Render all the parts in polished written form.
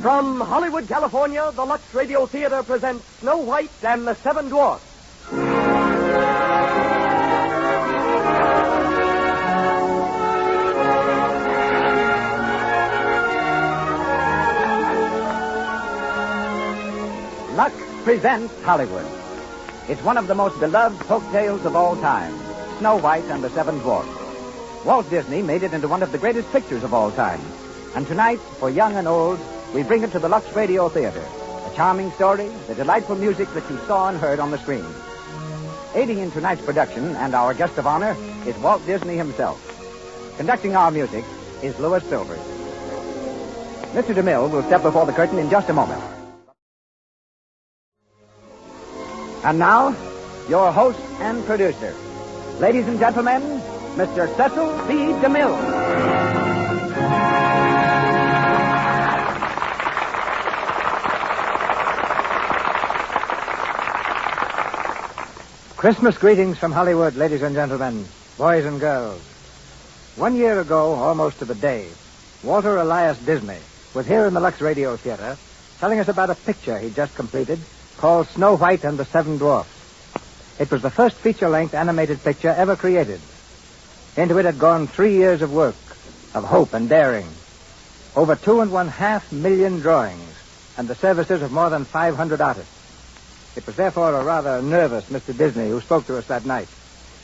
From Hollywood, California, the Lux Radio Theater presents Snow White and the Seven Dwarfs. Lux presents Hollywood. It's one of the most beloved folk tales of all time, Snow White and the Seven Dwarfs. Walt Disney made it into one of the greatest pictures of all time. And tonight, for young and old, we bring it to the Lux Radio Theater. A charming story, the delightful music that you saw and heard on the screen. Aiding in tonight's production, and our guest of honor, is Walt Disney himself. Conducting our music is Louis Silvers. Mr. DeMilne will step before the curtain in just a moment. And now, your host and producer. Ladies and gentlemen, Mr. Cecil B. DeMilne. Christmas greetings from Hollywood, ladies and gentlemen, boys and girls. 1 year ago, almost to the day, Walter Elias Disney was here in the Lux Radio Theater telling us about a picture he'd just completed called Snow White and the Seven Dwarfs. It was the first feature-length animated picture ever created. Into it had gone 3 years of work, of hope and daring, over 2.5 million drawings, and the services of more than 500 artists. It was therefore a rather nervous Mr. Disney who spoke to us that night.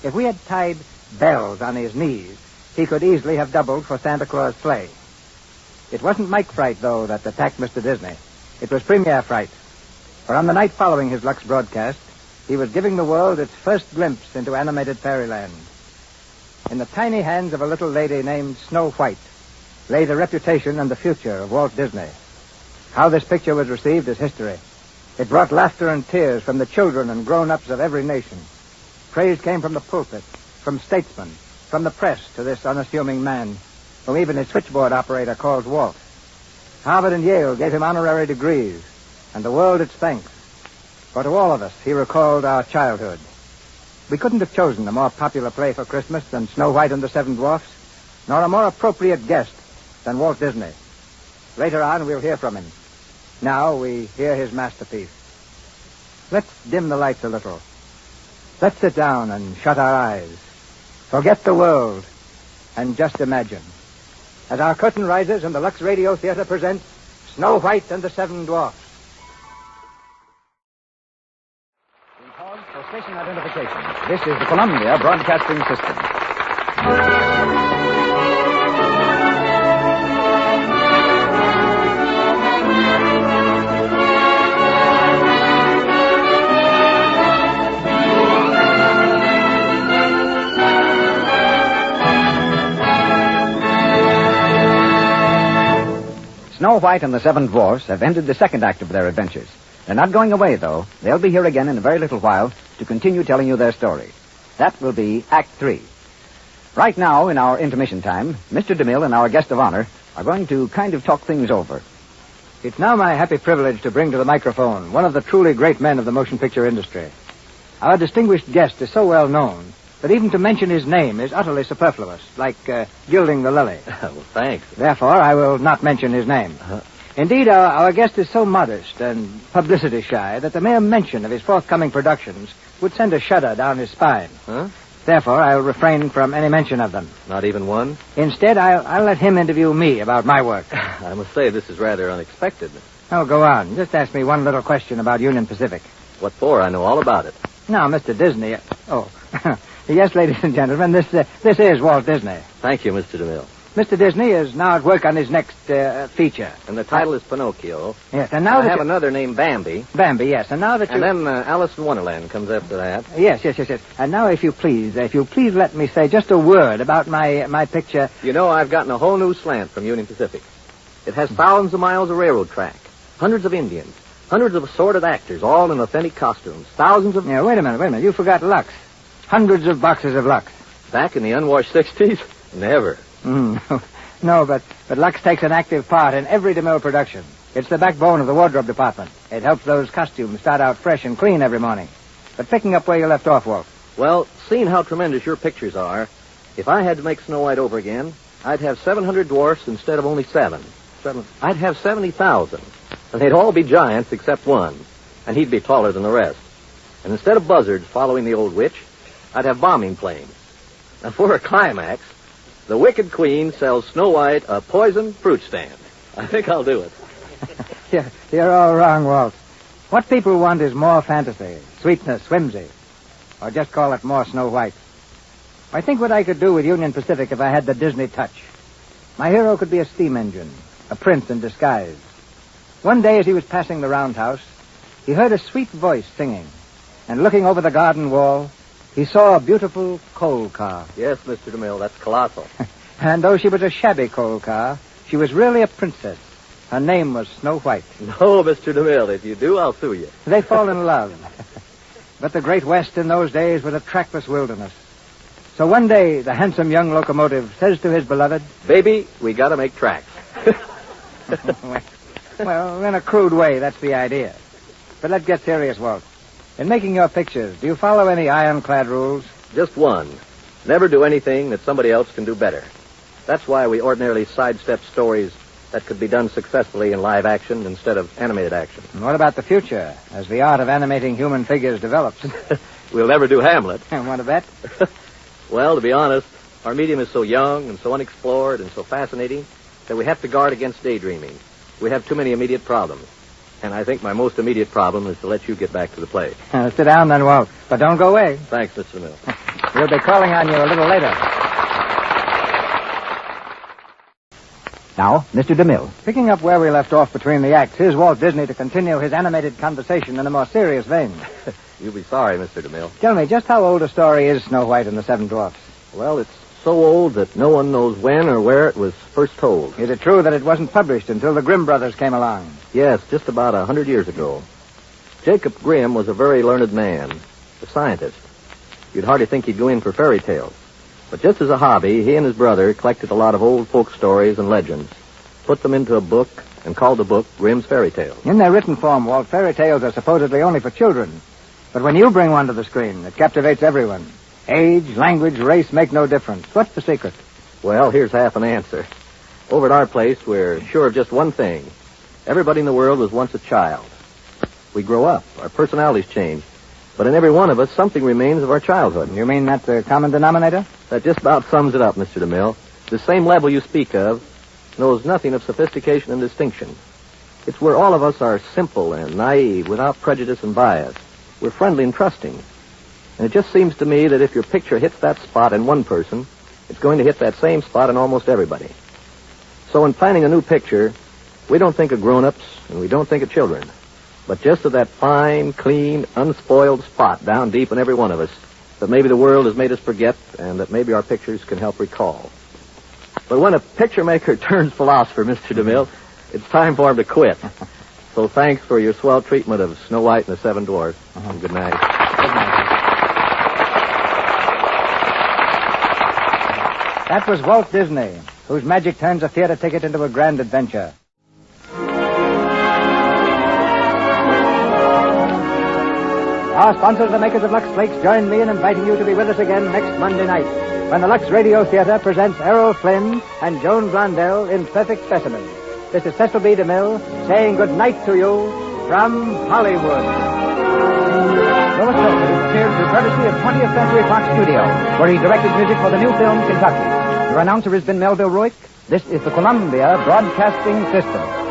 If we had tied bells on his knees, he could easily have doubled for Santa Claus' sleigh. It wasn't Mike fright, though, that attacked Mr. Disney. It was premiere fright. For on the night following his Lux broadcast, he was giving the world its first glimpse into animated fairyland. In the tiny hands of a little lady named Snow White lay the reputation and the future of Walt Disney. How this picture was received is history. It brought laughter and tears from the children and grown-ups of every nation. Praise came from the pulpit, from statesmen, from the press to this unassuming man, whom even his switchboard operator calls Walt. Harvard and Yale gave him honorary degrees, and the world its thanks. For to all of us, he recalled our childhood. We couldn't have chosen a more popular play for Christmas than Snow White and the Seven Dwarfs, nor a more appropriate guest than Walt Disney. Later on, we'll hear from him. Now we hear his masterpiece. Let's dim the lights a little. Let's sit down and shut our eyes. Forget the world and just imagine. As our curtain rises and the Lux Radio Theater presents Snow White and the Seven Dwarfs. We pause for station identification. This is the Columbia Broadcasting System. Snow White and the Seven Dwarfs have ended the second act of their adventures. They're not going away, though. They'll be here again in a very little while to continue telling you their story. That will be Act 3. Right now, in our intermission time, Mr. DeMilne and our guest of honor are going to kind of talk things over. It's now my happy privilege to bring to the microphone one of the truly great men of the motion picture industry. Our distinguished guest is so well known that even to mention his name is utterly superfluous, like gilding the lily. Well, thanks. Therefore, I will not mention his name. Indeed, our guest is so modest and publicity shy that the mere mention of his forthcoming productions would send a shudder down his spine. Huh? Therefore, I'll refrain from any mention of them. Not even one? Instead, I'll let him interview me about my work. I must say, this is rather unexpected. Oh, go on. Just ask me one little question about Union Pacific. What for? I know all about it. Now, Mr. Disney... Oh, yes, ladies and gentlemen, this is Walt Disney. Thank you, Mr. DeMilne. Mr. Disney is now at work on his next feature. And the title is Pinocchio. Yes, and now I have another named Bambi. Bambi, yes, and now that you... And then Alice in Wonderland comes after that. Yes. And now, if you please let me say just a word about my picture. You know, I've gotten a whole new slant from Union Pacific. It has thousands of miles of railroad track, hundreds of Indians, hundreds of assorted actors, all in authentic costumes, thousands of... Yeah, wait a minute. You forgot Lux. Hundreds of boxes of Lux. Back in the unwashed 60s? Never. No, but Lux takes an active part in every DeMilne production. It's the backbone of the wardrobe department. It helps those costumes start out fresh and clean every morning. But picking up where you left off, Walt. Well, seeing how tremendous your pictures are, if I had to make Snow White over again, I'd have 700 dwarfs instead of only 7. I'd have 70,000. And they'd all be giants except one. And he'd be taller than the rest. And instead of buzzards following the old witch, I'd have bombing planes. Now, for a climax, the Wicked Queen sells Snow White a poison fruit stand. I think I'll do it. You're all wrong, Walt. What people want is more fantasy, sweetness, whimsy. Or just call it more Snow White. I think what I could do with Union Pacific if I had the Disney touch. My hero could be a steam engine, a prince in disguise. One day as he was passing the roundhouse, he heard a sweet voice singing. And looking over the garden wall, he saw a beautiful coal car. Yes, Mr. DeMilne, that's colossal. And though she was a shabby coal car, she was really a princess. Her name was Snow White. No, Mr. DeMilne, if you do, I'll sue you. They fall in love. But the Great West in those days was a trackless wilderness. So one day, the handsome young locomotive says to his beloved, "Baby, we gotta make tracks." Well, in a crude way, that's the idea. But let's get serious, Walt. In making your pictures, do you follow any ironclad rules? Just one. Never do anything that somebody else can do better. That's why we ordinarily sidestep stories that could be done successfully in live action instead of animated action. And what about the future, as the art of animating human figures develops? We'll never do Hamlet. Want to bet? Well, to be honest, our medium is so young and so unexplored and so fascinating that we have to guard against daydreaming. We have too many immediate problems. And I think my most immediate problem is to let you get back to the play. Sit down then, Walt. But don't go away. Thanks, Mr. DeMilne. We'll be calling on you a little later. Now, Mr. DeMilne. Picking up where we left off between the acts, here's Walt Disney to continue his animated conversation in a more serious vein. You'll be sorry, Mr. DeMilne. Tell me, just how old a story is Snow White and the Seven Dwarfs? Well, it's so old that no one knows when or where it was first told. Is it true that it wasn't published until the Grimm brothers came along? Yes, just about 100 years ago. Jacob Grimm was a very learned man, a scientist. You'd hardly think he'd go in for fairy tales. But just as a hobby, he and his brother collected a lot of old folk stories and legends, put them into a book, and called the book Grimm's Fairy Tales. In their written form, Walt, fairy tales are supposedly only for children. But when you bring one to the screen, it captivates everyone. Age, language, race make no difference. What's the secret? Well, here's half an answer. Over at our place, we're sure of just one thing. Everybody in the world was once a child. We grow up. Our personalities change. But in every one of us, something remains of our childhood. You mean that's the common denominator? That just about sums it up, Mr. DeMilne. The same level you speak of knows nothing of sophistication and distinction. It's where all of us are simple and naive, without prejudice and bias. We're friendly and trusting. And it just seems to me that if your picture hits that spot in one person, it's going to hit that same spot in almost everybody. So in planning a new picture, we don't think of grown-ups and we don't think of children, but just of that fine, clean, unspoiled spot down deep in every one of us that maybe the world has made us forget and that maybe our pictures can help recall. But when a picture maker turns philosopher, Mr. DeMilne, it's time for him to quit. So thanks for your swell treatment of Snow White and the Seven Dwarfs. And good night. Good night. That was Walt Disney, whose magic turns a theater ticket into a grand adventure. Our sponsors, the makers of Lux Flakes, join me in inviting you to be with us again next Monday night when the Lux Radio Theater presents Errol Flynn and Joan Blondell in Perfect Specimens. This is Cecil B. DeMilne saying good night to you from Hollywood. Louis Silvers appeared through courtesy of 20th Century Fox Studio, where he directed music for the new film Kentucky. Your announcer has been Melville Rourke. This is the Columbia Broadcasting System.